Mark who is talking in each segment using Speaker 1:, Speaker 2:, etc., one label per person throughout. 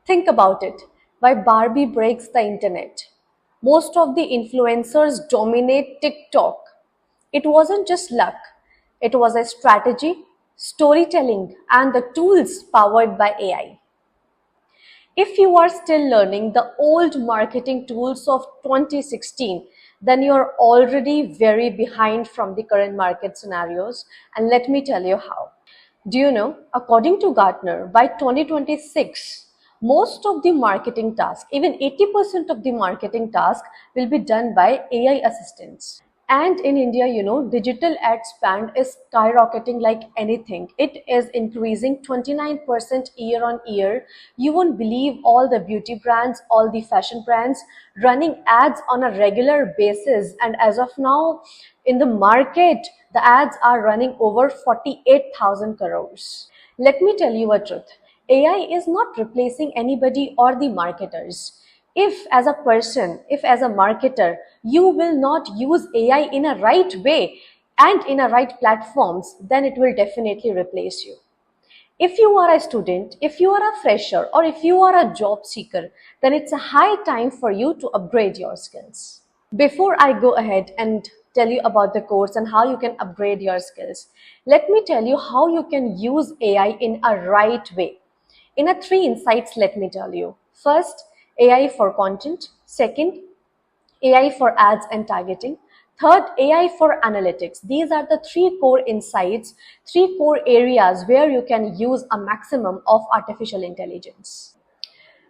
Speaker 1: Think about it. Why Barbie breaks the internet. Most of the influencers dominate TikTok. It wasn't just luck, it was a strategy, storytelling, and the tools powered by AI. If you are still learning the old marketing tools of 2016, then you're already very behind from the current market scenarios. And let me tell you how. Do you know, according to Gartner, by 2026, most of the marketing tasks, even 80% of the marketing task, will be done by AI assistants. And in India, digital ad spend is skyrocketing like anything. It is increasing 29% year on year. You won't believe all the beauty brands, all the fashion brands running ads on a regular basis. And as of now, in the market, the ads are running over 48,000 crores. Let me tell you a truth. AI is not replacing anybody or the marketers. If as a person, if as a marketer, you will not use AI in a right way and in a right platforms, then it will definitely replace you. If you are a student, if you are a fresher, or if you are a job seeker, then it's a high time for you to upgrade your skills. Before I go ahead and tell you about the course and how you can upgrade your skills, let me tell you how you can use AI in a right way. In a 3 insights, let me tell you. First, AI for content. Second, AI for ads and targeting. Third, AI for analytics. These are the 3 core insights, 3 core areas where you can use a maximum of artificial intelligence.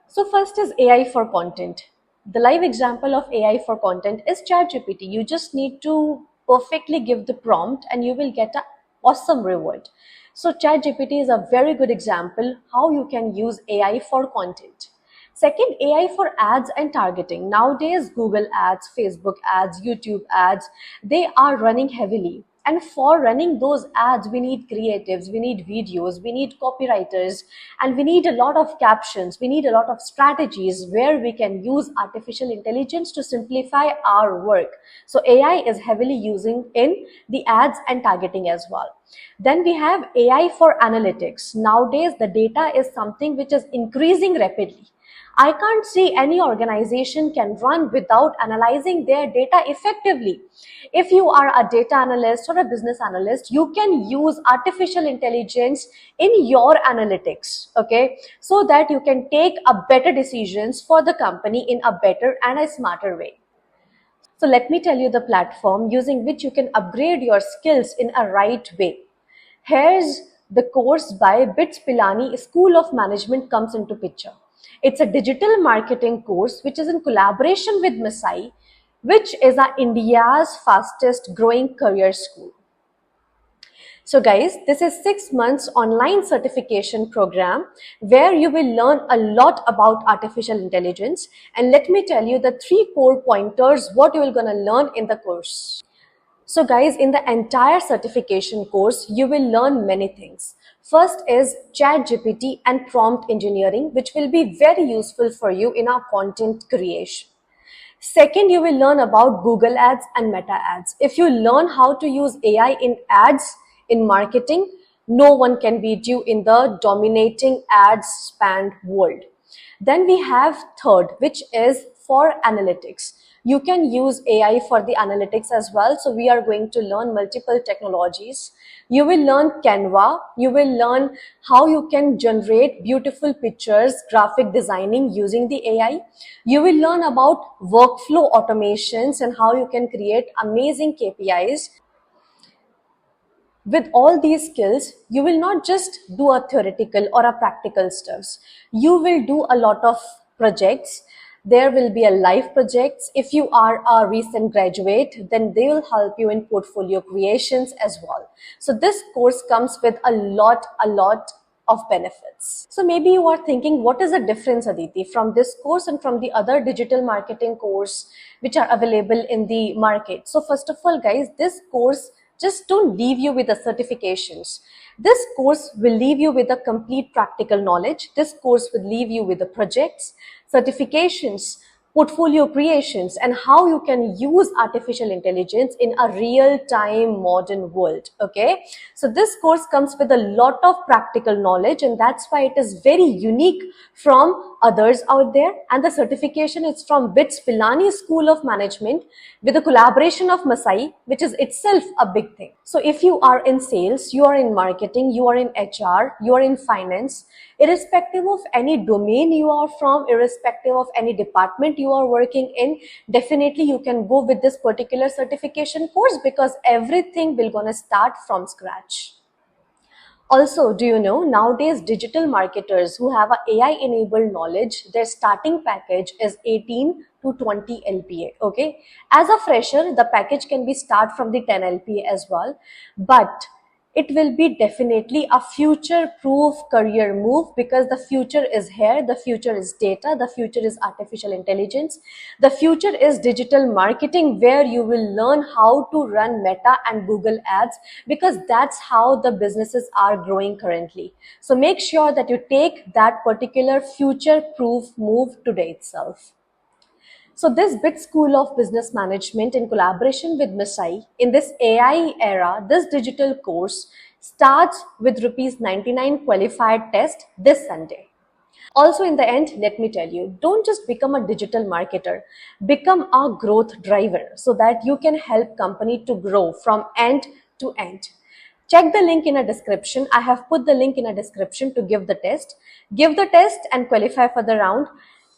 Speaker 1: So first is AI for content. The live example of AI for content is ChatGPT. You just need to perfectly give the prompt and you will get an awesome reward. So ChatGPT is a very good example how you can use AI for content. Second, AI for ads and targeting. Nowadays, Google ads, Facebook ads, YouTube ads, they are running heavily. And for running those ads, we need creatives, we need videos, we need copywriters, and we need a lot of captions. We need a lot of strategies where we can use artificial intelligence to simplify our work. So AI is heavily using in the ads and targeting as well. Then we have AI for analytics. Nowadays, the data is something which is increasing rapidly. I can't see any organization can run without analyzing their data effectively. If you are a data analyst or a business analyst, you can use artificial intelligence in your analytics, okay? So that you can take a better decisions for the company in a better and a smarter way. So let me tell you the platform using which you can upgrade your skills in a right way. Here's the course by BITS Pilani School of Management comes into picture. It's a digital marketing course which is in collaboration with Masai, which is India's fastest growing career school. So guys, this is 6 months online certification program where you will learn a lot about artificial intelligence. And let me tell you the 3 core pointers what you are going to learn in the course. So guys, in the entire certification course, you will learn many things. First is ChatGPT and prompt engineering, which will be very useful for you in our content creation. Second, you will learn about Google ads and Meta ads. If you learn how to use AI in ads, in marketing, no one can beat you in the dominating ads spanned world. Then we have third, which is for analytics. You can use AI for the analytics as well. So we are going to learn multiple technologies. You will learn Canva. You will learn how you can generate beautiful pictures, graphic designing using the AI. You will learn about workflow automations and how you can create amazing KPIs. With all these skills, you will not just do a theoretical or a practical stuffs. You will do a lot of projects. There will be a live projects. If you are a recent graduate, then they will help you in portfolio creations as well. So this course comes with a lot of benefits. So maybe you are thinking, what is the difference, Aditi, from this course and from the other digital marketing course which are available in the market? So first of all, guys, this course just don't leave you with the certifications. This course will leave you with a complete practical knowledge. This course will leave you with the projects, certifications, portfolio creations, and how you can use artificial intelligence in a real-time modern world. Okay, so this course comes with a lot of practical knowledge, and that's why it is very unique from others out there, and the certification is from BITS Pilani School of Management with the collaboration of Masai, which is itself a big thing. So if you are in sales, you are in marketing, you are in HR, you are in finance, irrespective of any domain you are from, irrespective of any department you are working in, definitely you can go with this particular certification course because everything will gonna start from scratch. Also, do you know nowadays digital marketers who have a AI enabled knowledge, their starting package is 18 to 20 LPA. Okay. As a fresher, the package can be start from the 10 LPA as well, but it will be definitely a future proof career move because the future is here. The future is data. The future is artificial intelligence. The future is digital marketing where you will learn how to run Meta and Google ads because that's how the businesses are growing currently. So make sure that you take that particular future proof move today itself. So this BITS School of Business Management in collaboration with Masai in this AI era, this digital course starts with rupees 99 qualified test this Sunday. Also in the end, let me tell you, don't just become a digital marketer, become a growth driver so that you can help company to grow from end to end. Check the link in a description. I have put the link in a description to give the test. Give the test and qualify for the round.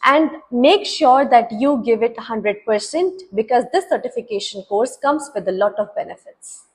Speaker 1: And make sure that you give it 100% because this certification course comes with a lot of benefits.